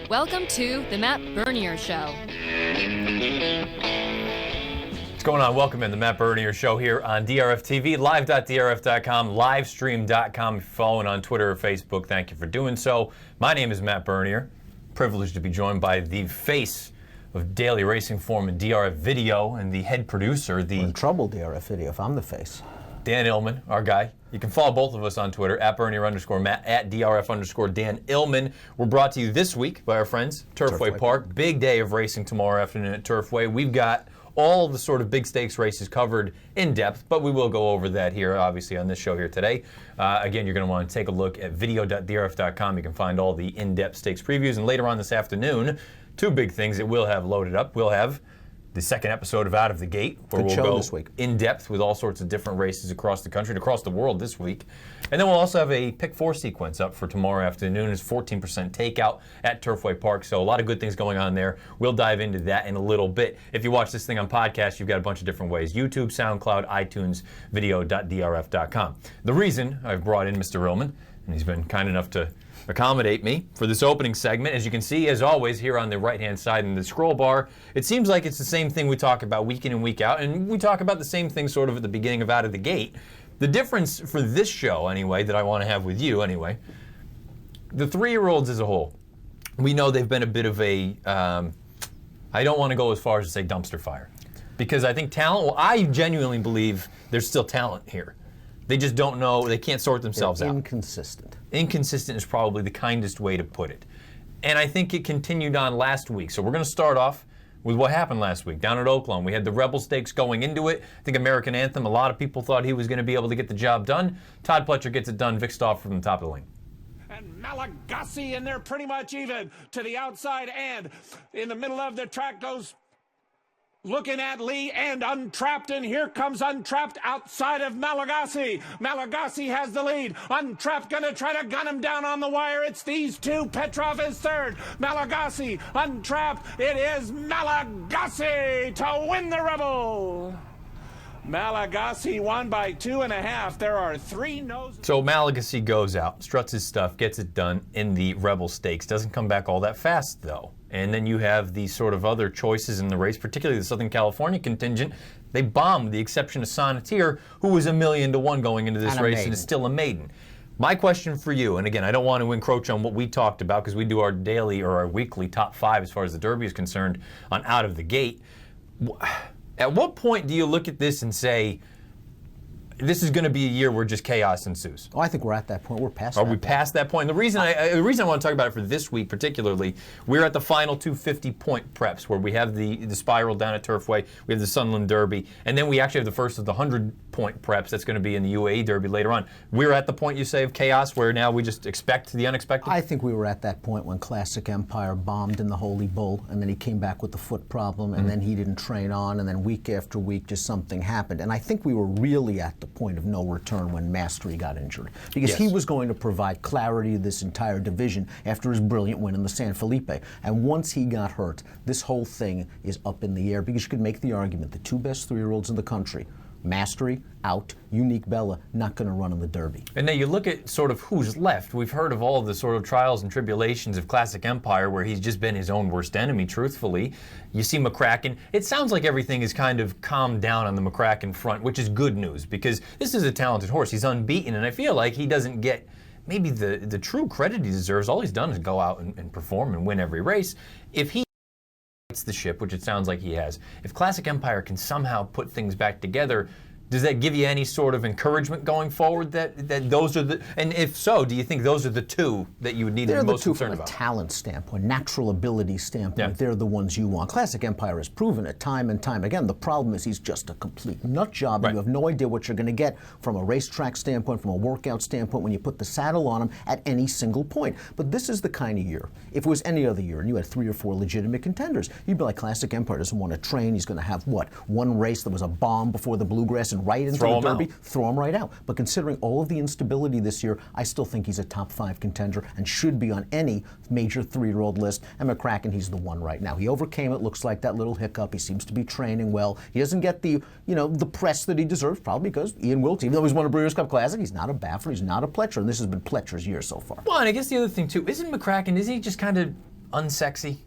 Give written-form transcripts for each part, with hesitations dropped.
Welcome to the Matt Bernier Show. What's going on? Welcome in the Matt Bernier Show here on DRF TV, live.drf.com, livestream.com. If you're following on Twitter or Facebook, thank you for doing so. My name is Matt Bernier. Privileged to be joined by the face of Daily Racing Form and DRF Video and the head producer, We're in trouble, DRF Video, if I'm the face. Dan Illman, our guy. You can follow both of us on Twitter, at Bernier_Matt, at DRF_Dan Illman. We're brought to you this week by our friends, Turfway Park. Big day of racing tomorrow afternoon at Turfway. We've got all the sort of big stakes races covered in depth, but we will go over that here, obviously, on this show here today. Again, you're going to want to take a look at video.drf.com. You can find all the in-depth stakes previews. And later on this afternoon, two big things that we'll have loaded up. We'll have the second episode of Out of the Gate, where we'll go in depth with all sorts of different races across the country and across the world this week. And then we'll also have a Pick 4 sequence up for tomorrow afternoon. It's 14% takeout at Turfway Park, so a lot of good things going on there. We'll dive into that in a little bit. If you watch this thing on podcast, you've got a bunch of different ways: YouTube, SoundCloud, iTunes, video.drf.com. The reason I've brought in Mr. Illman, and he's been kind enough to accommodate me for this opening segment. As you can see, as always, here on the right-hand side in the scroll bar, it seems like it's the same thing we talk about week in and week out, and we talk about the same thing sort of at the beginning of Out of the Gate. The difference for this show, anyway, that I want to have with you, anyway, the 3-year-olds as a whole, we know they've been a bit of a, I don't want to go as far as to say dumpster fire, because I think talent, well, I genuinely believe there's still talent here. They just don't know, they can't sort themselves out. Inconsistent. Inconsistent is probably the kindest way to put it. And I think it continued on last week. So we're going to start off with what happened last week down at Oaklawn. We had the Rebel Stakes going into it. I think American Anthem, a lot of people thought he was going to be able to get the job done. Todd Pletcher gets it done. Vic Stoff from the top of the lane. And Malagasy, and they're pretty much even to the outside, and in the middle of the track goes looking at Lee and Untrapped, and here comes Untrapped outside of Malagasy. Malagasy has the lead. Untrapped gonna try to gun him down on the wire. It's these two. Petrov is third. Malagasy, Untrapped. It is Malagasy to win the Rebel. Malagasy won by 2.5. There are 3 noses. So Malagasy goes out, struts his stuff, gets it done in the Rebel Stakes. Doesn't come back all that fast, though. And then you have these sort of other choices in the race, particularly the Southern California contingent. They bombed, with the exception of Sonneteer, who was 1,000,000 to 1 going into this race and is still a maiden. My question for you, and again, I don't want to encroach on what we talked about because we do our daily or our weekly top 5 as far as the Derby is concerned on Out of the Gate. At what point do you look at this and say, this is going to be a year where just chaos ensues? Oh, I think we're at that point. We're past that point. Are we past that point? The reason I want to talk about it for this week particularly, we're at the final 250-point preps where we have the spiral down at Turfway, we have the Sunland Derby, and then we actually have the first of the 100-point preps that's going to be in the UAE Derby later on. We're at the point, you say, of chaos where now we just expect the unexpected? I think we were at that point when Classic Empire bombed in the Holy Bull, and then he came back with the foot problem, and then he didn't train on, and then week after week just something happened. And I think we were really at the point of no return when Mastery got injured, because he was going to provide clarity to this entire division after his brilliant win in the San Felipe. And once he got hurt, this whole thing is up in the air, because you could make the argument the 2 best 3-year-olds in the country, Mastery out, Unique Bella not going to run in the Derby. And now you look at sort of who's left. We've heard of all of the sort of trials and tribulations of Classic Empire where he's just been his own worst enemy, truthfully. You see McCracken. It sounds like everything is kind of calmed down on the McCracken front, which is good news because this is a talented horse. He's unbeaten, and I feel like he doesn't get maybe the true credit he deserves. All he's done is go out and perform and win every race. If he the ship, which it sounds like he has, if Classic Empire can somehow put things back together, does that give you any sort of encouragement going forward that those are the, and if so, do you think those are the 2 that you would need to be most concerned about? From a talent standpoint, natural ability standpoint, they're the ones you want. Classic Empire has proven it time and time again. The problem is he's just a complete nut job, and you have no idea what you're going to get from a racetrack standpoint, from a workout standpoint, when you put the saddle on him at any single point. But this is the kind of year, if it was any other year and you had 3 or 4 legitimate contenders, you'd be like, Classic Empire doesn't want to train. He's going to have, what, 1 race that was a bomb before the Bluegrass, and right into the Derby, throw him right out. But considering all of the instability this year, I still think he's a top 5 contender and should be on any major 3-year-old list. And McCracken, he's the one right now. He overcame it, looks like, that little hiccup. He seems to be training well. He doesn't get the, the press that he deserves, probably because Ian Wilkes, even though he's won a Breeders' Cup Classic, he's not a Baffler, he's not a Pletcher, and this has been Pletcher's year so far. Well, and I guess the other thing, too, isn't he just kind of unsexy?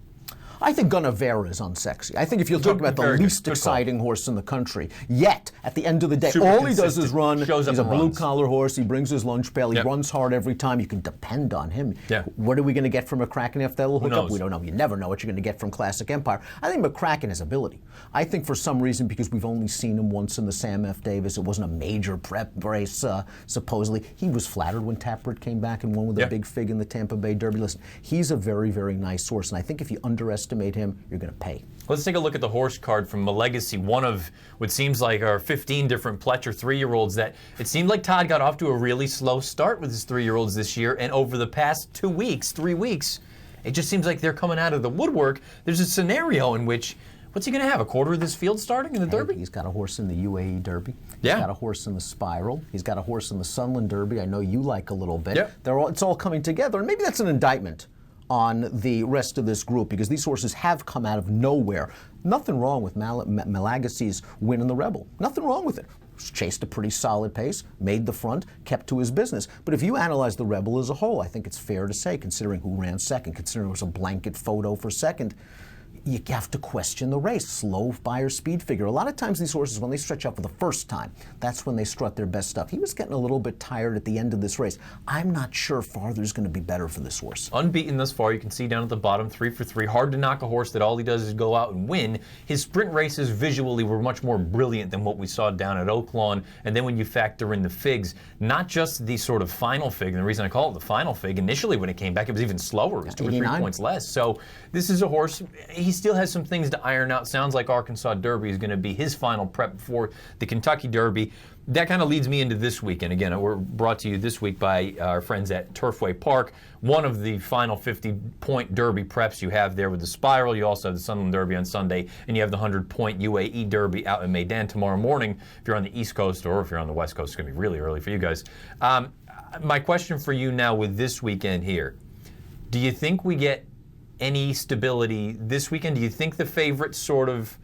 I think Gunnevera is unsexy. I think if you're talking about the least exciting horse in the country, yet at the end of the day, all he does is run. He's a blue-collar horse. He brings his lunch pail. He runs hard every time. You can depend on him. What are we going to get from McCracken after that little hookup? We don't know. You never know what you're going to get from Classic Empire. I think McCracken has ability. I think for some reason, because we've only seen him once in the Sam F. Davis, it wasn't a major prep race, supposedly. He was flattered when Taproot came back and won with a big fig in the Tampa Bay Derby. Listen, he's a very, very nice horse, and I think if you underestimate him, you're going to pay. Let's take a look at the horse card from Malegacy, one of what seems like our 15 different Pletcher 3-year-olds that it seemed like Todd got off to a really slow start with his 3-year-olds this year, and over the past 3 weeks, it just seems like they're coming out of the woodwork. There's a scenario in which, what's he going to have, a quarter of this field starting in the Derby? He's got a horse in the UAE Derby. He's got a horse in the Spiral. He's got a horse in the Sunland Derby. I know you like a little bit. It's all coming together, and maybe that's an indictment on the rest of this group, because these horses have come out of nowhere. Nothing wrong with Malagacy's win in the Rebel. Nothing wrong with it. Chased a pretty solid pace, made the front, kept to his business. But if you analyze the Rebel as a whole, I think it's fair to say, considering who ran second, considering it was a blanket photo for second, you have to question the race. Slow buyer speed figure. A lot of times these horses, when they stretch up for the first time, that's when they strut their best stuff. He was getting a little bit tired at the end of this race. I'm not sure farther's going to be better for this horse. Unbeaten thus far, you can see down at the bottom, 3 for 3. Hard to knock a horse that all he does is go out and win. His sprint races visually were much more brilliant than what we saw down at Oaklawn. And then when you factor in the figs, not just the sort of final fig, and the reason I call it the final fig, initially when it came back, it was even slower. It was 2 or 3 points less. So this is a horse, he still has some things to iron out. Sounds like Arkansas Derby is going to be his final prep for the Kentucky Derby. That kind of leads me into this weekend. Again, we're brought to you this week by our friends at Turfway Park. One of the final 50-point Derby preps you have there with the Spiral. You also have the Sunland Derby on Sunday, and you have the 100-point UAE Derby out in Meydan tomorrow morning. If you're on the East Coast or if you're on the West Coast, it's going to be really early for you guys. My question for you now with this weekend here, do you think we get any stability this weekend? Do you think the favorites sort of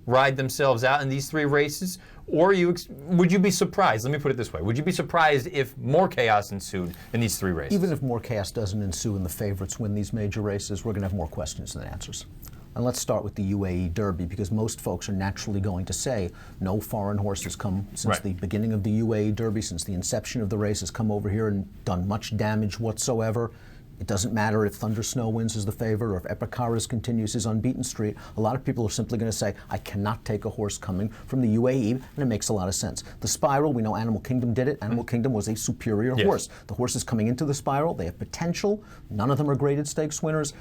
ride themselves out in these 3 races? Or would you be surprised? Let me put it this way. Would you be surprised if more chaos ensued in these 3 races? Even if more chaos doesn't ensue and the favorites win these major races, we're going to have more questions than answers. And let's start with the UAE Derby, because most folks are naturally going to say no foreign horse has come since the beginning of the UAE Derby, since the inception of the race, has come over here and done much damage whatsoever. It doesn't matter if Thunder Snow wins as the favorite or if Epicaras continues his unbeaten streak. A lot of people are simply going to say, I cannot take a horse coming from the UAE, and it makes a lot of sense. The Spiral, we know Animal Kingdom did it. Animal Kingdom was a superior horse. The horses coming into the Spiral, they have potential. None of them are graded stakes winners.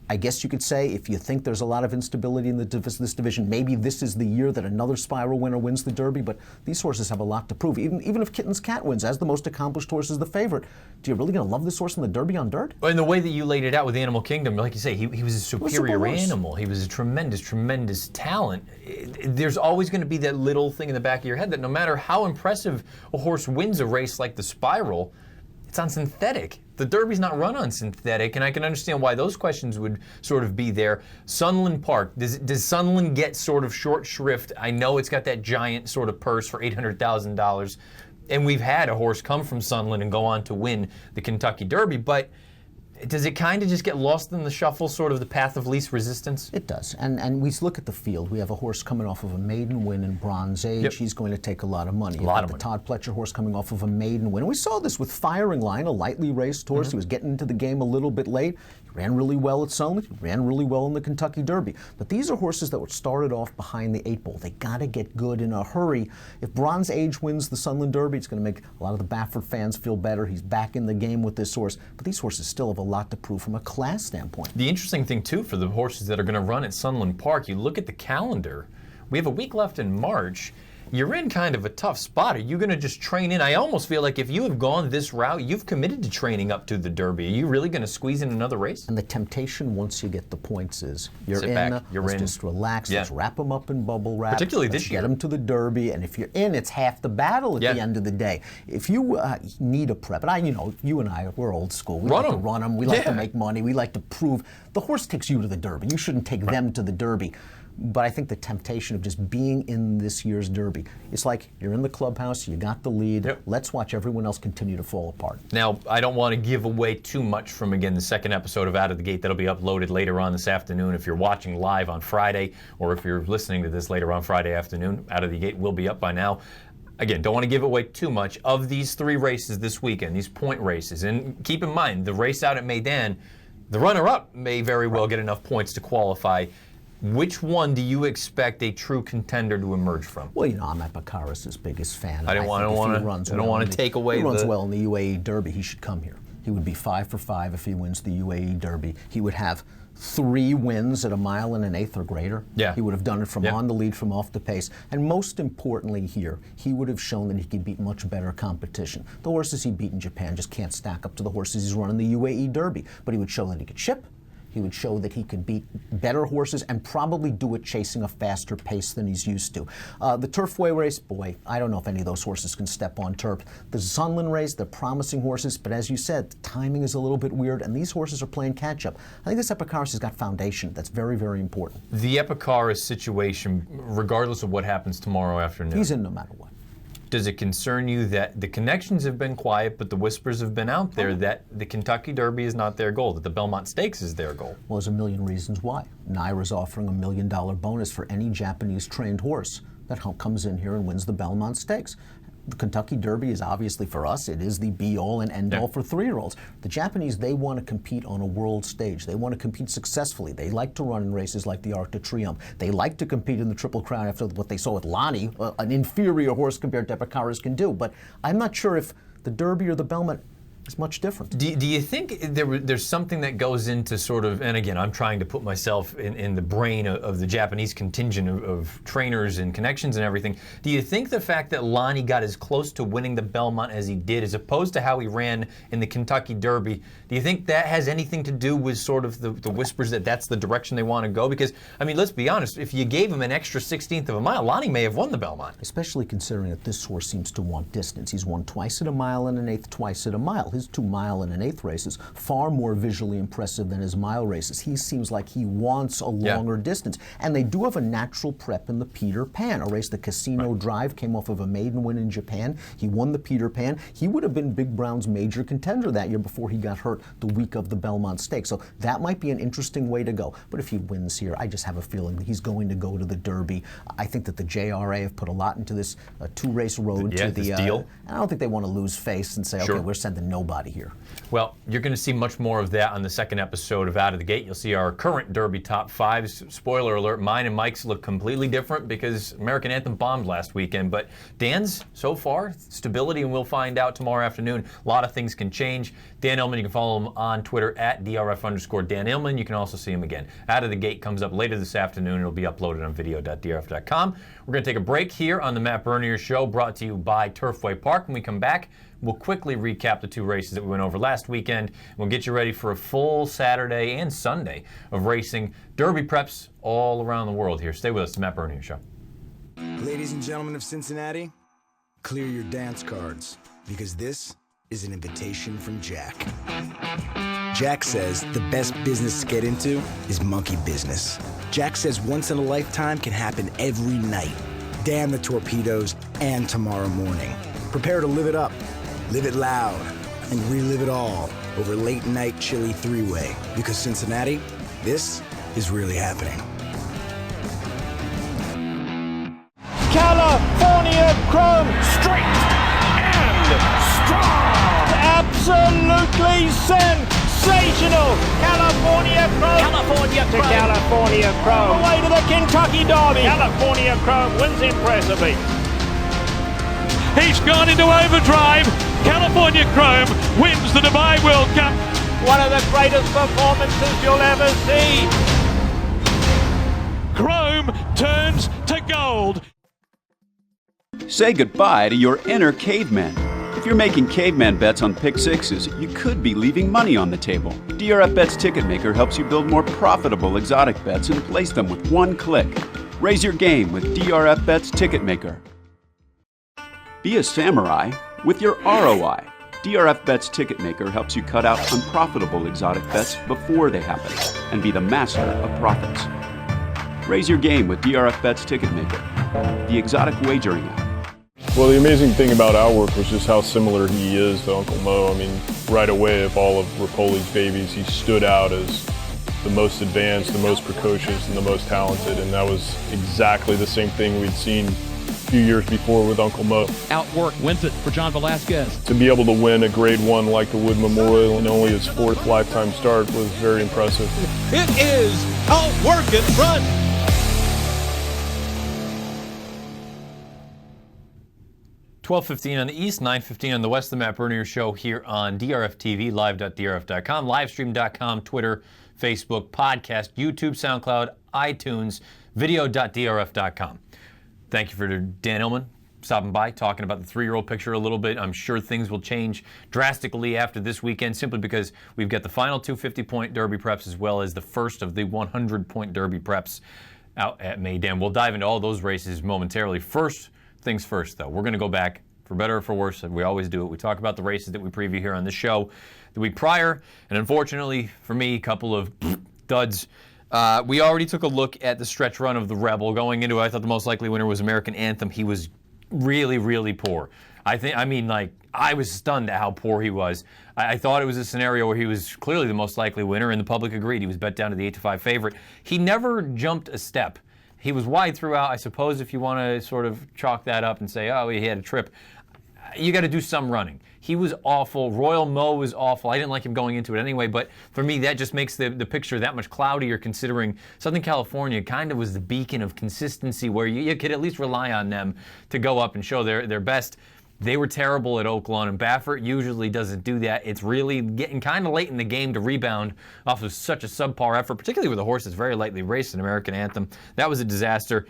I guess you could say if you think there's a lot of instability in this division, maybe this is the year that another Spiral winner wins the Derby, but these horses have a lot to prove. Even if Kitten's Cat wins as the most accomplished horse as the favorite, do you really going to love this horse in the Derby on dirt? Well, and the way that you laid it out with Animal Kingdom, like you say, he was a superior animal. He was a tremendous, tremendous talent. There's always going to be that little thing in the back of your head that no matter how impressive a horse wins a race like the Spiral, it's on synthetic. The Derby's not run on synthetic, and I can understand why those questions would sort of be there. Sunland Park, does Sunland get sort of short shrift? I know it's got that giant sort of purse for $800,000, and we've had a horse come from Sunland and go on to win the Kentucky Derby, but does it kind of just get lost in the shuffle, sort of the path of least resistance? It does. And we look at the field. We have a horse coming off of a maiden win in Bronze Age. He's going to take a lot of money. The Todd Pletcher horse coming off of a maiden win. And we saw this with Firing Line, a lightly raced horse. He was getting into the game a little bit late. He ran really well at Sunland. He ran really well in the Kentucky Derby. But these are horses that were started off behind the 8 ball. They got to get good in a hurry. If Bronze Age wins the Sunland Derby, it's going to make a lot of the Baffert fans feel better. He's back in the game with this horse. But these horses still have a lot to prove from a class standpoint. The interesting thing, too, for the horses that are going to run at Sunland Park, you look at the calendar. We have a week left in March. You're in kind of a tough spot. Are you going to just train in? I almost feel like if you have gone this route, you've committed to training up to the Derby. Are you really going to squeeze in another race? And the temptation once you get the points is you're Sit in, back. You're in. Just relax, let's wrap them up in bubble wrap. Particularly let's this year. Get them to the Derby, and if you're in, it's half the battle at the end of the day. If you need a prep, and you and I, we're old school. We like to run them. We like to make money. We like to prove. The horse takes you to the Derby. You shouldn't take them to the Derby. But I think the temptation of just being in this year's Derby, it's like you're in the clubhouse, you got the lead, let's watch everyone else continue to fall apart. Now, I don't want to give away too much from, again, the second episode of Out of the Gate that'll be uploaded later on this afternoon. If you're watching live on Friday, or if you're listening to this later on Friday afternoon, Out of the Gate will be up by now. Again, don't want to give away too much. Of these 3 races this weekend, these point races, and keep in mind, the race out at Meydan, the runner-up may very well get enough points to qualify. Which one do you expect a true contender to emerge from? Well, you know, I'm Epicaris' biggest fan. I don't want to take away. He runs well in the UAE Derby. He should come here. He would be 5 for 5 if he wins the UAE Derby. He would have 3 wins at a mile and an eighth or greater. Yeah. He would have done it from on the lead, from off the pace. And most importantly here, he would have shown that he could beat much better competition. The horses he beat in Japan just can't stack up to the horses he's run in the UAE Derby. But he would show that he could ship. He would show that he could beat better horses and probably do it chasing a faster pace than he's used to. The Turfway race, boy, I don't know if any of those horses can step on turf. The Sunland race, they're promising horses, but as you said, the timing is a little bit weird, and these horses are playing catch-up. I think this Epicaris has got foundation that's very, very important. The Epicaris situation, regardless of what happens tomorrow afternoon. He's in no matter what. Does it concern you that the connections have been quiet, but the whispers have been out there that the Kentucky Derby is not their goal, that the Belmont Stakes is their goal? Well, there's a million reasons why. Naira's offering $1 million bonus for any Japanese trained horse that comes in here and wins the Belmont Stakes. The Kentucky Derby is obviously, for us, it is the be-all and end-all for 3-year-olds. The Japanese, they want to compete on a world stage. They want to compete successfully. They like to run in races like the Arc de Triomphe. They like to compete in the Triple Crown after what they saw with Lonnie, an inferior horse compared to Epicaris, can do. But I'm not sure if the Derby or the Belmont is much different. Do you think there's something that goes into sort of, and again, I'm trying to put myself in the brain of the Japanese contingent of trainers and connections and everything. Do you think the fact that Lonnie got as close to winning the Belmont as he did, as opposed to how he ran in the Kentucky Derby, do you think that has anything to do with sort of the whispers that that's the direction they want to go? Because, I mean, let's be honest, if you gave him an extra 16th of a mile, Lonnie may have won the Belmont. Especially considering that this horse seems to want distance. He's won twice at a mile and an eighth, twice at a mile. His 2 mile and an eighth races far more visually impressive than his mile races. He seems like he wants a longer distance. And they do have a natural prep in the Peter Pan, a race the Casino Drive came off of a maiden win in Japan. He won the Peter Pan. He would have been Big Brown's major contender that year before he got hurt the week of the Belmont Stakes. So that might be an interesting way to go. But if he wins here, I just have a feeling that he's going to go to the Derby. I think that the JRA have put a lot into this 2-race road to the deal. I don't think they want to lose face and say, okay, we're sending nobody here. Well, you're going to see much more of that on the second episode of Out of the Gate. You'll see our current Derby top 5s. Spoiler alert, mine and Mike's look completely different because American Anthem bombed last weekend. But Dan's, so far, stability, and we'll find out tomorrow afternoon. A lot of things can change. Dan Illman, you can follow him on Twitter at @DRF_Dan Illman. You can also see him again. Out of the Gate comes up later this afternoon. It'll be uploaded on video.drf.com. We're going to take a break here on the Matt Bernier Show, brought to you by Turfway Park. When we come back, we'll quickly recap the 2 races that we went over last weekend. We'll get you ready for a full Saturday and Sunday of racing. Derby preps all around the world here. Stay with us, the Matt Bernier Show. Ladies and gentlemen of Cincinnati, clear your dance cards, because this is an invitation from Jack. Jack says the best business to get into is monkey business. Jack says once in a lifetime can happen every night. Damn the torpedoes and tomorrow morning. Prepare to live it up, live it loud, and relive it all over late night chilly 3-way. Because Cincinnati, this is really happening. California Chrome, straight and strong. Absolutely sensational. California Chrome. California Chrome. To California Chrome. Away to the Kentucky Derby. California Chrome wins impressively. He's gone into overdrive. California Chrome wins the Dubai World Cup. One of the greatest performances you'll ever see. Chrome turns to gold. Say goodbye to your inner caveman. If you're making caveman bets on pick sixes, you could be leaving money on the table. DRF Bets Ticket Maker helps you build more profitable exotic bets and place them with one click. Raise your game with DRF Bets Ticket Maker. Be a samurai with your ROI. DRF Bets Ticket Maker helps you cut out unprofitable exotic bets before they happen and be the master of profits. Raise your game with DRF Bets Ticketmaker, the exotic wagering app. Well, the amazing thing about our work was just how similar he is to Uncle Mo. I mean, right away, of all of Rapoli's babies, he stood out as the most advanced, the most precocious, and the most talented, and that was exactly the same thing we'd seen a few years before with Uncle Mo. Outwork wins it for John Velasquez. To be able to win a Grade 1 like the Wood Memorial in only his 4th lifetime start was very impressive. It is Outwork in front. $12:15 on the East, $9:15 on the West. The Matt Bernier Show here on DRF TV, live.drf.com, livestream.com, Twitter, Facebook, podcast, YouTube, SoundCloud, iTunes, video.drf.com. Thank you for Dan Illman stopping by, talking about the 3-year-old picture a little bit. I'm sure things will change drastically after this weekend, simply because we've got the final 2 50-point Derby preps as well as the first of the 100-point Derby preps out at Maidan. We'll dive into all those races momentarily. First things first, though. We're going to go back, for better or for worse. We always do it. We talk about the races that we preview here on this show the week prior, and unfortunately for me, a couple of duds. We already took a look at the stretch run of the Rebel. Going into it, I thought the most likely winner was American Anthem. He was really, really poor. I was stunned at how poor he was. I thought it was a scenario where he was clearly the most likely winner, and the public agreed. He was bet down to the 8-5 favorite. He never jumped a step. He was wide throughout. I suppose if you want to sort of chalk that up and say, oh, he had a trip, you got to do some running. He was awful. Royal Mo was awful. I didn't like him going into it anyway, but for me, that just makes the picture that much cloudier, considering Southern California kind of was the beacon of consistency where you could at least rely on them to go up and show their best. They were terrible at Oaklawn, and Baffert usually doesn't do that. It's really getting kind of late in the game to rebound off of such a subpar effort, particularly with a horse that's very lightly raced in American Anthem. That was a disaster.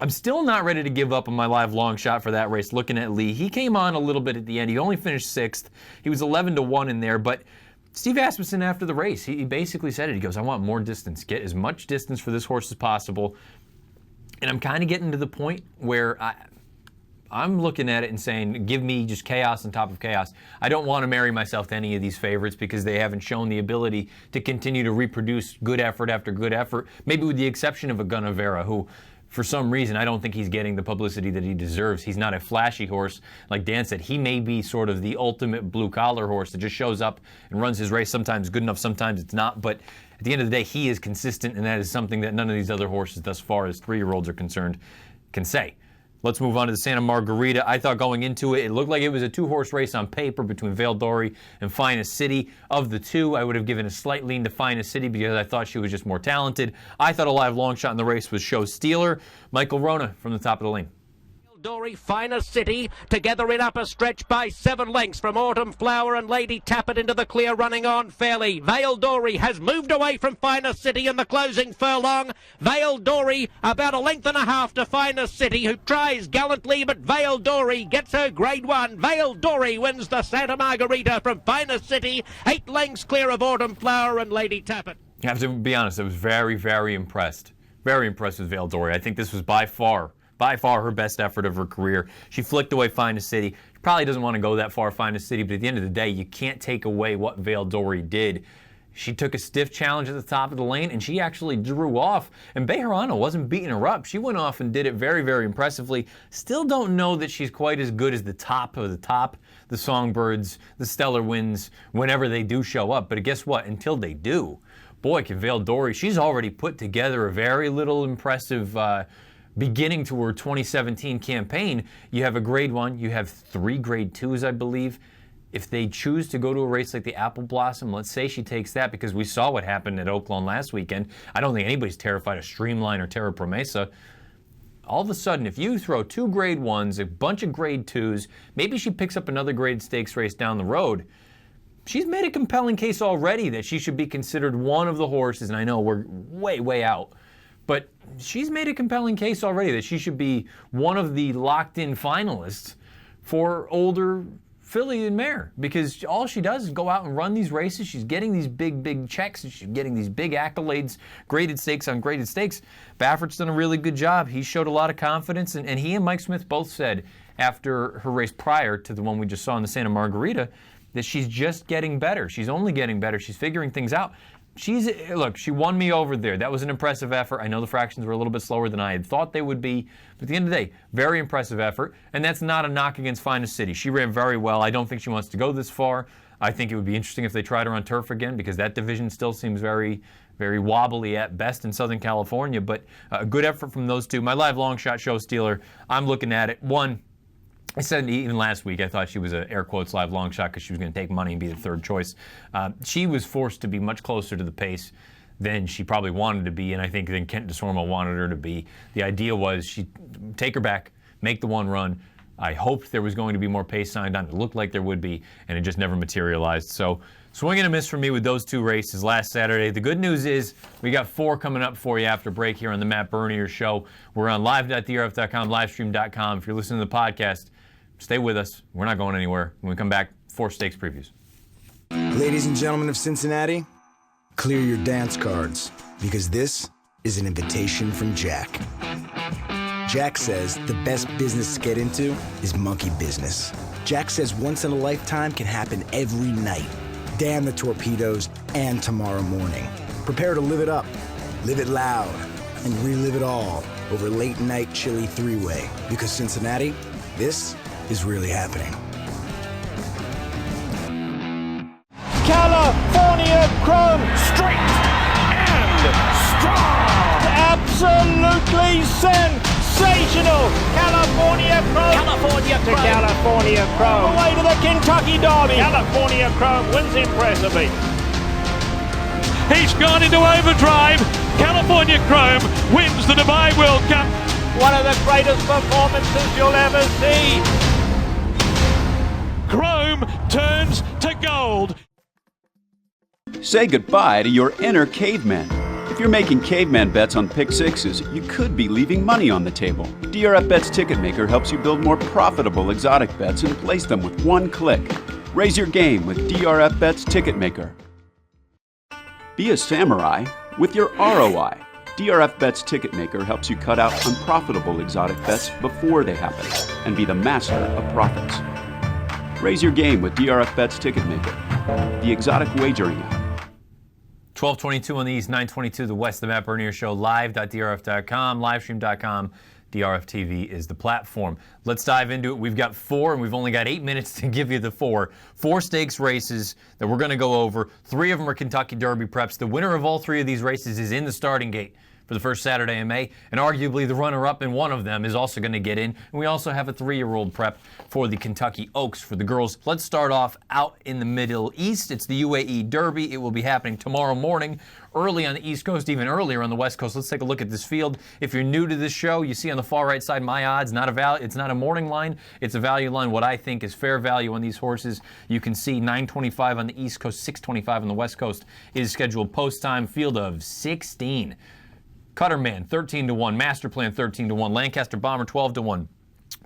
I'm still not ready to give up on my live long shot for that race, looking at Lee. He came on a little bit at the end. He only finished 6th. He was 11-1 in there, but Steve Asmussen, after the race, he basically said it. He goes, I want more distance. Get as much distance for this horse as possible. And I'm kind of getting to the point where I'm looking at it and saying, give me just chaos on top of chaos. I don't want to marry myself to any of these favorites because they haven't shown the ability to continue to reproduce good effort after good effort, maybe with the exception of a Gunnevera, who, for some reason, I don't think he's getting the publicity that he deserves. He's not a flashy horse. Like Dan said, he may be sort of the ultimate blue-collar horse that just shows up and runs his race. Sometimes good enough, sometimes it's not. But at the end of the day, he is consistent, and that is something that none of these other horses, thus far as 3-year-olds are concerned, can say. Let's move on to the Santa Margarita. I thought going into it, it looked like it was a 2-horse race on paper between Vale Dory and Finest City. Of the two, I would have given a slight lean to Finest City because I thought she was just more talented. I thought a live long shot in the race was Show Stealer. Michael Rona from the top of the lane. Dory, Finest City, together in upper stretch by 7 lengths from Autumn Flower and Lady Tappet into the clear, running on fairly. Vale Dory has moved away from Finest City in the closing furlong. Vale Dory about 1.5 lengths to Finest City, who tries gallantly, but Vale Dory gets her Grade 1. Vale Dory wins the Santa Margarita from Finest City, 8 lengths clear of Autumn Flower and Lady Tappet. I have to be honest, I was very, very impressed. Very impressed with Vale Dory. I think this was by far her best effort of her career. She flicked away Finest City. She probably doesn't want to go that far, Finest City, but at the end of the day, you can't take away what Vale Dory did. She took a stiff challenge at the top of the lane, and she actually drew off. And Bejarano wasn't beating her up. She went off and did it very, very impressively. Still don't know that she's quite as good as the top of the top, the Songbirds, the Stellar Winds, whenever they do show up. But guess what? Until they do, boy, can Vale Dory, she's already put together a very little impressive beginning to her 2017 campaign. You have a Grade 1, you have 3 Grade 2s, I believe. If they choose to go to a race like the Apple Blossom, let's say she takes that, because we saw what happened at Oaklawn last weekend. I don't think anybody's terrified of Streamline or Terra Promesa. All of a sudden, if you throw 2 Grade 1s, a bunch of Grade 2s, maybe she picks up another grade stakes race down the road. She's made a compelling case already that she should be considered one of the horses, and I know we're way, way out, but she's made a compelling case already that she should be one of the locked-in finalists for older filly and mare, because all she does is go out and run these races. She's getting these big, big checks, and she's getting these big accolades, graded stakes on graded stakes. Baffert's done a really good job. He showed a lot of confidence, and he and Mike Smith both said after her race prior to the one we just saw in the Santa Margarita that she's just getting better. She's only getting better. She's figuring things out. Look, she won me over there. That was an impressive effort. I know the fractions were a little bit slower than I had thought they would be, but at the end of the day, very impressive effort, and that's not a knock against Finest City. She ran very well. I don't think she wants to go this far. I think it would be interesting if they tried her on turf again, because that division still seems very, very wobbly at best in Southern California, but a good effort from those two. My live long shot show stealer, I'm looking at it. One, I said even last week I thought she was an air quotes live long shot because she was going to take money and be the third choice. She was forced to be much closer to the pace than she probably wanted to be, and I think than Kent DeSormo wanted her to be. The idea was she'd take her back, make the one run. I hoped there was going to be more pace signed on. It looked like there would be, and it just never materialized. So swing and a miss for me with those two races last Saturday. The good news is we got 4 coming up for you after break here on the Matt Bernier Show. We're on live.drf.com, livestream.com. If you're listening to the podcast, stay with us. We're not going anywhere. When we come back, 4 stakes previews. Ladies and gentlemen of Cincinnati, clear your dance cards, because this is an invitation from Jack. Jack says the best business to get into is monkey business. Jack says once in a lifetime can happen every night. Damn the torpedoes and tomorrow morning. Prepare to live it up, live it loud, and relive it all over late night chilly 3-way. Because Cincinnati, this is really happening. California Chrome, straight and strong. Absolutely sensational. California Chrome. California Chrome. To California Chrome. Away to the Kentucky Derby. California Chrome wins impressively. He's gone into overdrive. California Chrome wins the Dubai World Cup. One of the greatest performances you'll ever see. Chrome turns to gold. Say goodbye to your inner caveman. If you're making caveman bets on pick sixes, you could be leaving money on the table. DRF Bets Ticket Maker helps you build more profitable exotic bets and place them with one click. Raise your game with DRF Bets Ticket Maker. Be a samurai with your ROI. DRF Bets Ticket Maker helps you cut out unprofitable exotic bets before they happen and be the master of profits. Raise your game with DRF Bets Ticket Maker, the exotic wagering app. 12:22 on the East, 9:22 the West. The Matt Bernier Show, live.drf.com, livestream.com. DRF TV is the platform. Let's dive into it. We've got 4, and we've only got 8 minutes to give you the 4. 4 stakes races that we're going to go over. 3 of them are Kentucky Derby preps. The winner of all 3 of these races is in the starting gate for the first Saturday in May, and arguably the runner-up in one of them is also going to get in. And we also have a 3-year-old prep for the Kentucky Oaks for the girls. Let's start off out in the Middle East. It's the UAE Derby. It will be happening tomorrow morning, early on the East Coast, even earlier on the West Coast. Let's take a look at this field. If you're new to this show, you see on the far right side my odds. It's not a morning line. It's a value line. What I think is fair value on these horses. You can see 925 on the East Coast, 625 on the West Coast is scheduled post-time. Field of 16. Cutterman, 13-1. Master Plan, 13-1. Lancaster Bomber, 12-1.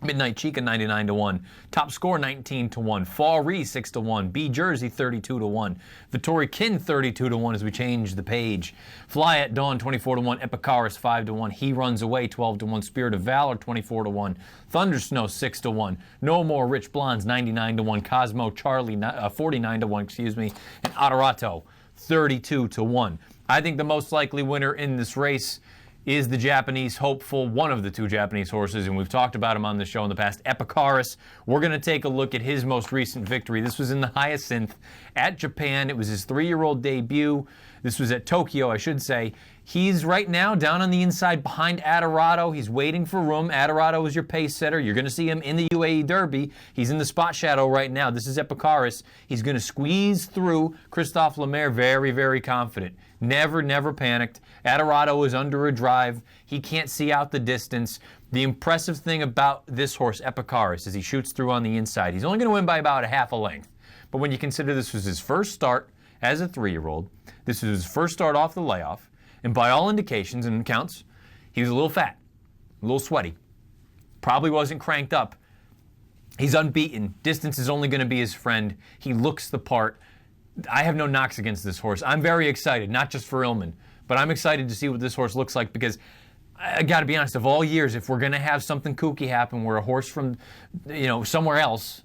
Midnight Chica, 99-1. Top Score, 19-1. Fall Ree, 6-1. B Jersey, 32-1. Vittori Kin, 32-1 as we change the page. Fly at Dawn, 24-1. Epicaris, 5-1. He Runs Away, 12-1. Spirit of Valor, 24-1. Thunder Snow, 6-1. No More Rich Blondes, 99-1. Cosmo Charlie, 49-1, and Adorato, 32-1. I think the most likely winner in this race is the Japanese hopeful, one of the 2 Japanese horses, and we've talked about him on the show in the past, Epicaris. We're going to take a look at his most recent victory. This was in the Hyacinth at Japan. It was his 3-year-old debut. This was at Tokyo, I should say. He's right now down on the inside behind Adorato. He's waiting for room. Adorato is your pace setter. You're going to see him in the UAE Derby. He's in the spot shadow right now. This is Epicaris. He's going to squeeze through Christophe Lemaire, very, very confident. Never panicked. Adorato is under a drive. He can't see out the distance. The impressive thing about this horse, Epicaris, is he shoots through on the inside. He's only going to win by about a half a length. But when you consider this was his first start as a 3-year-old, this was his first start off the layoff, and by all indications and counts, he was a little fat, a little sweaty, probably wasn't cranked up. He's unbeaten. Distance is only going to be his friend. He looks the part. I have no knocks against this horse. I'm very excited, not just for Illman, but I'm excited to see what this horse looks like because I got to be honest, of all years, if we're going to have something kooky happen where a horse from, somewhere else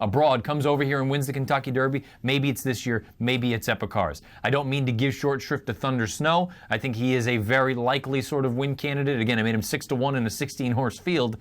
abroad, comes over here and wins the Kentucky Derby. Maybe it's this year, maybe it's Epicars. I don't mean to give short shrift to Thunder Snow. I think he is a very likely sort of win candidate. Again, I made him 6-1 in a 16-horse field.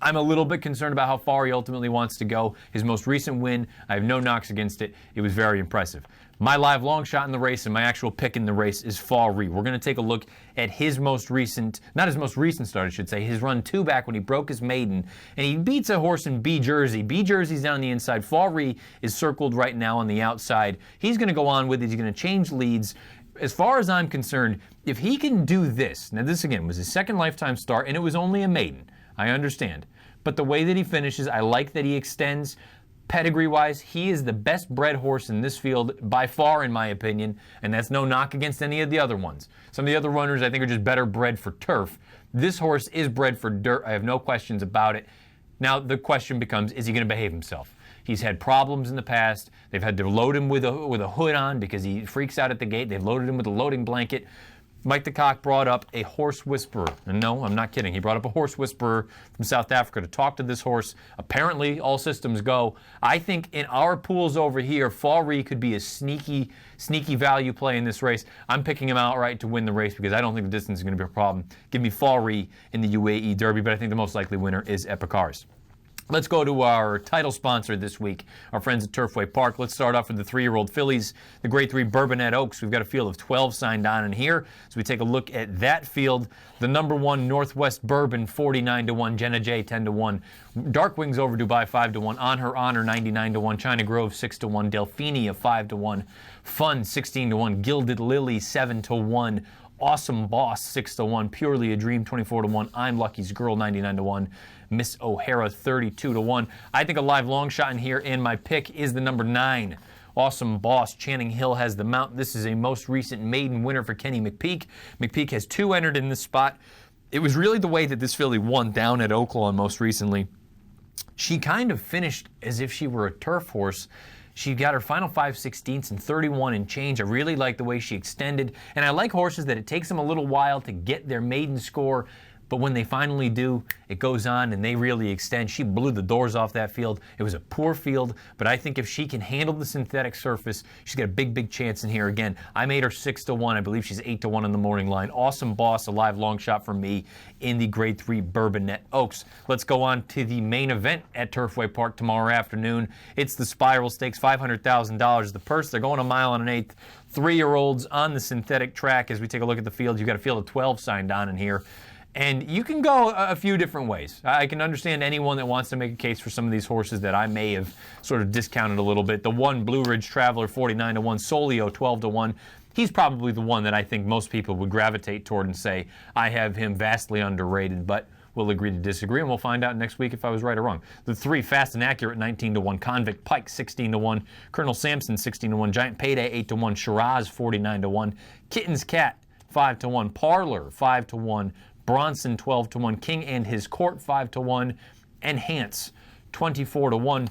I'm a little bit concerned about how far he ultimately wants to go. His most recent win, I have no knocks against it. It was very impressive. My live long shot in the race and my actual pick in the race is Fall Ree. We're going to take a look at his most recent, not his most recent start, I should say, his run 2 back when he broke his maiden. And he beats a horse in B Jersey. B Jersey's down the inside. Fall Ree is circled right now on the outside. He's going to go on with it. He's going to change leads. As far as I'm concerned, if he can do this, now this again was his second lifetime start and it was only a maiden. I understand. But the way that he finishes, I like that he extends. Pedigree-wise, he is the best bred horse in this field by far, in my opinion, and that's no knock against any of the other ones. Some of the other runners I think are just better bred for turf. This horse is bred for dirt. I have no questions about it. Now the question becomes, is he going to behave himself? He's had problems in the past. They've had to load him with a hood on because he freaks out at the gate. They've loaded him with a loading blanket. Mike the Cock brought up a horse whisperer. And no, I'm not kidding. He brought up a horse whisperer from South Africa to talk to this horse. Apparently, all systems go. I think in our pools over here, Fall Ree could be a sneaky value play in this race. I'm picking him outright to win the race because I don't think the distance is going to be a problem. Give me Fall Ree in the UAE Derby, but I think the most likely winner is Epicars. Let's go to our title sponsor this week, our friends at Turfway Park. Let's start off with the 3-year-old fillies, the Grade 3 Bourbonnette Oaks. We've got a field of 12 signed on in here. So we take a look at that field. The number 1 Northwest Bourbon, 49-1. Jenna J, 10-1. Dark Wings Over Dubai, 5-1. On Her Honor, 99-1. China Grove, 6-1. Delphenia, 5-1. Fun, 16-1. Gilded Lily, 7-1. Awesome Boss, 6-1. Purely a Dream, 24-1. I'm Lucky's Girl, 99-1. Miss O'Hara, 32-1. I think a live long shot in here, and my pick is the number 9. Awesome Boss. Channing Hill has the mount. This is a most recent maiden winner for Kenny McPeak. McPeak has 2 entered in this spot. It was really the way that this filly won down at Oaklawn most recently. She kind of finished as if she were a turf horse. She got her final 5/16 and 31 and change. I really like the way she extended. And I like horses that it takes them a little while to get their maiden score. But when they finally do, it goes on and they really extend. She blew the doors off that field. It was a poor field, but I think if she can handle the synthetic surface, she's got a big chance in here. Again, I made her 6-1. I believe she's 8-1 on the morning line. Awesome Boss, a live long shot for me in the Grade 3 Bourbonnette Oaks. Let's go on to the main event at Turfway Park tomorrow afternoon. It's the Spiral Stakes, $500,000 the purse. They're going a mile and an eighth. 3-year-olds on the synthetic track. As we take a look at the field, you've got a field of 12 signed on in here. And you can go a few different ways. I can understand anyone that wants to make a case for some of these horses that I may have sort of discounted a little bit. The 1 Blue Ridge Traveler, 49-1, Solio, 12-1. He's probably the one that I think most people would gravitate toward and say, I have him vastly underrated, but we'll agree to disagree, and we'll find out next week if I was right or wrong. The 3 Fast and Accurate, 19-1, Convict Pike, 16-1, Colonel Sampson, 16-1, Giant Payday, 8-1, Shiraz, 49-1, Kitten's Cat, 5-1, Parlor, 5-1, Bronson, 12-1, King and His Court, 5-1, and Hance, 24-1.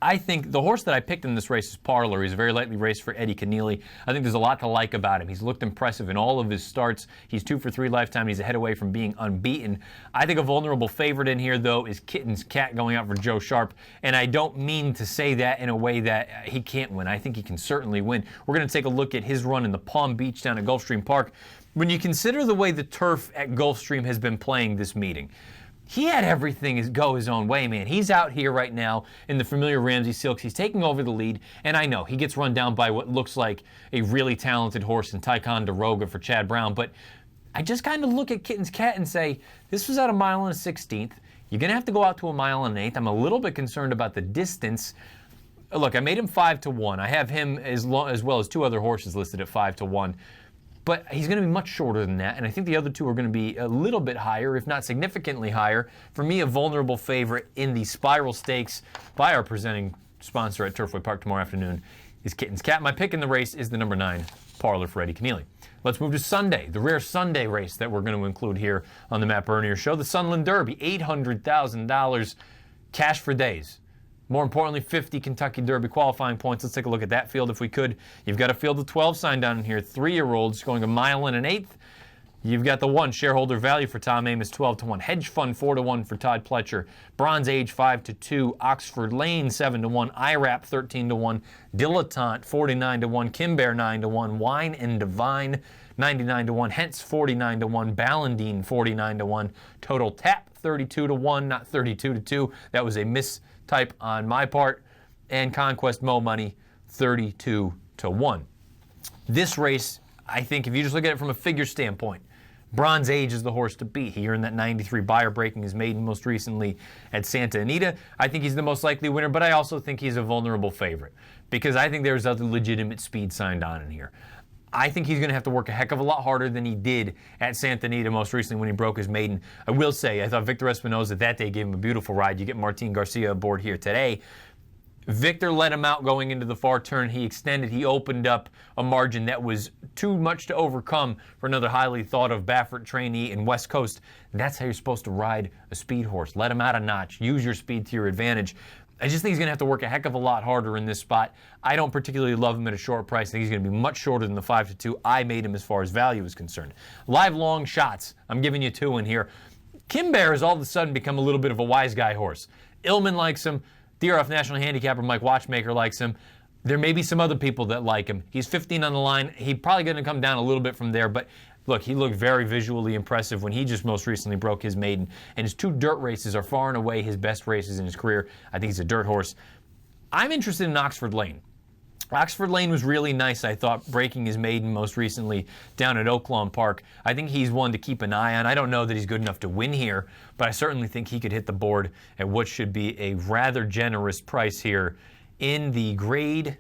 I think the horse that I picked in this race is Parlor. He's a very lightly raced for Eddie Keneally. I think there's a lot to like about him. He's looked impressive in all of his starts. He's 2 for 3 lifetime. He's a head away from being unbeaten. I think a vulnerable favorite in here, though, is Kitten's Cat going out for Joe Sharp. And I don't mean to say that in a way that he can't win. I think he can certainly win. We're going to take a look at his run in the Palm Beach down at Gulfstream Park. When you consider the way the turf at Gulfstream has been playing this meeting, he had everything go his own way, man. He's out here right now in the familiar Ramsey Silks. He's taking over the lead, and I know he gets run down by what looks like a really talented horse in Ticonderoga for Chad Brown, but I just kind of look at Kitten's Cat and say, this was at a mile and a 16th. You're going to have to go out to a mile and an eighth. I'm a little bit concerned about the distance. Look, I made him 5-1. I have him as well as 2 other horses listed at 5-1. But he's going to be much shorter than that, and I think the other 2 are going to be a little bit higher, if not significantly higher. For me, a vulnerable favorite in the Spiral Stakes by our presenting sponsor at Turfway Park tomorrow afternoon is Kitten's Cat. My pick in the race is the number 9, Parlor for Eddie Keneally. Let's move to Sunday, the rare Sunday race that we're going to include here on the Matt Bernier Show. The Sunland Derby, $800,000 cash for days. More importantly, 50 Kentucky Derby qualifying points. Let's take a look at that field if we could. You've got a field of 12 signed down in here, 3-year-olds going a mile and an eighth. You've got the 1 shareholder value for Tom Amoss, 12-1. Hedge Fund, 4-1 for Todd Pletcher. Bronze Age, 5-2. Oxford Lane, 7-1. IRAP, 13-1. Dilettante, 49-1. Kimbear, 9-1. Wine and Divine, 99-1. Hence, 49-1. Ballandine, 49-1. Total Tap, 32-1, not 32-2. That was a mistype on my part. And Conquest Mo Money, 32-1. This race, I think, if you just look at it from a figure standpoint, Bronze Age is the horse to beat. He earned that 93 buyer, breaking his maiden most recently at Santa Anita. I think he's the most likely winner, but I also think he's a vulnerable favorite because I think there's other legitimate speed signed on in here. I think he's going to have to work a heck of a lot harder than he did at Santa Anita most recently when he broke his maiden. I will say, I thought Victor Espinoza that day gave him a beautiful ride. You get Martin Garcia aboard here today. Victor let him out going into the far turn. He extended. He opened up a margin that was too much to overcome for another highly thought of Baffert trainee in West Coast. That's how you're supposed to ride a speed horse. Let him out a notch. Use your speed to your advantage. I just think he's going to have to work a heck of a lot harder in this spot. I don't particularly love him at a short price. I think he's going to be much shorter than the 5-2 I made him as far as value is concerned. Live long shots. I'm giving you 2 in here. Kimbear has all of a sudden become a little bit of a wise guy horse. Illman likes him. DRF National Handicapper Mike Watchmaker likes him. There may be some other people that like him. He's 15 on the line. He's probably going to come down a little bit from there, but look, he looked very visually impressive when he just most recently broke his maiden, and his 2 dirt races are far and away his best races in his career. I think he's a dirt horse. I'm interested in Oxford Lane. Oxford Lane was really nice, I thought, breaking his maiden most recently down at Oaklawn Park. I think he's one to keep an eye on. I don't know that he's good enough to win here, but I certainly think he could hit the board at what should be a rather generous price here in the grade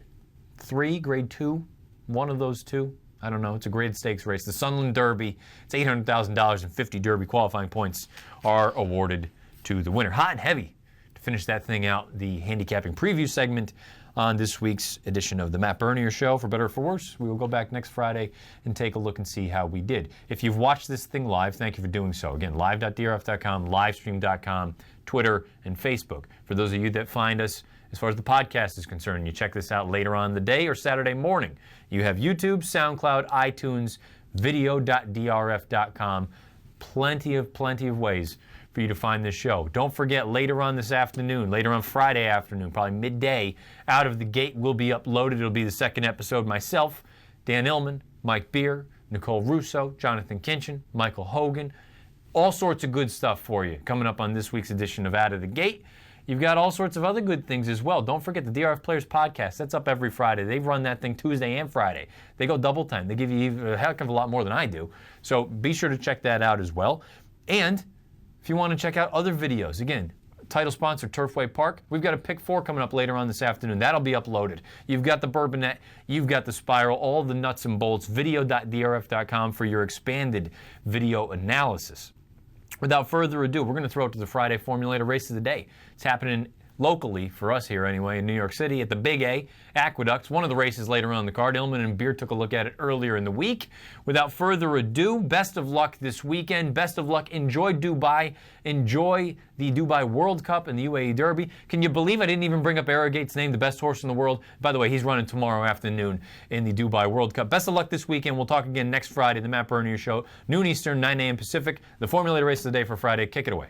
3, grade 2, one of those two. I don't know. It's a graded stakes race. The Sunland Derby, it's $800,000 and 50 Derby qualifying points are awarded to the winner. Hot and heavy to finish that thing out, the handicapping preview segment on this week's edition of the Matt Bernier Show. For better or for worse, we will go back next Friday and take a look and see how we did. If you've watched this thing live, thank you for doing so. Again, live.drf.com, livestream.com, Twitter, and Facebook. For those of you that find us, as far as the podcast is concerned, you check this out later on in the day or Saturday morning. You have YouTube, SoundCloud, iTunes, video.drf.com. Plenty of ways for you to find this show. Don't forget, later on this afternoon, later on Friday afternoon, probably midday, Out of the Gate will be uploaded. It'll be the second episode. Myself, Dan Illman, Mike Beer, Nicole Russo, Jonathan Kinchin, Michael Hogan. All sorts of good stuff for you coming up on this week's edition of Out of the Gate. You've got all sorts of other good things as well. Don't forget the DRF Players Podcast. That's up every Friday. They run that thing Tuesday and Friday. They go double time. They give you a heck of a lot more than I do. So be sure to check that out as well. And if you want to check out other videos, again, title sponsor Turfway Park. We've got a Pick 4 coming up later on this afternoon. That'll be uploaded. You've got the Bourbonette. You've got the Spiral, all the nuts and bolts. Video.drf.com for your expanded video analysis. Without further ado, we're going to throw it to the Friday Formulator Race of the Day. It's happening locally, for us here anyway, in New York City at the Big A Aqueducts. One of the races later on the card. Illman and Beer took a look at it earlier in the week. Without further ado, best of luck this weekend. Best of luck. Enjoy Dubai. Enjoy the Dubai World Cup and the UAE Derby. Can you believe I didn't even bring up Arrogate's name, the best horse in the world? By the way, he's running tomorrow afternoon in the Dubai World Cup. Best of luck this weekend. We'll talk again next Friday, the Matt Bernier Show, noon Eastern, 9 a.m. Pacific. The Formulator Race of the Day for Friday. Kick it away.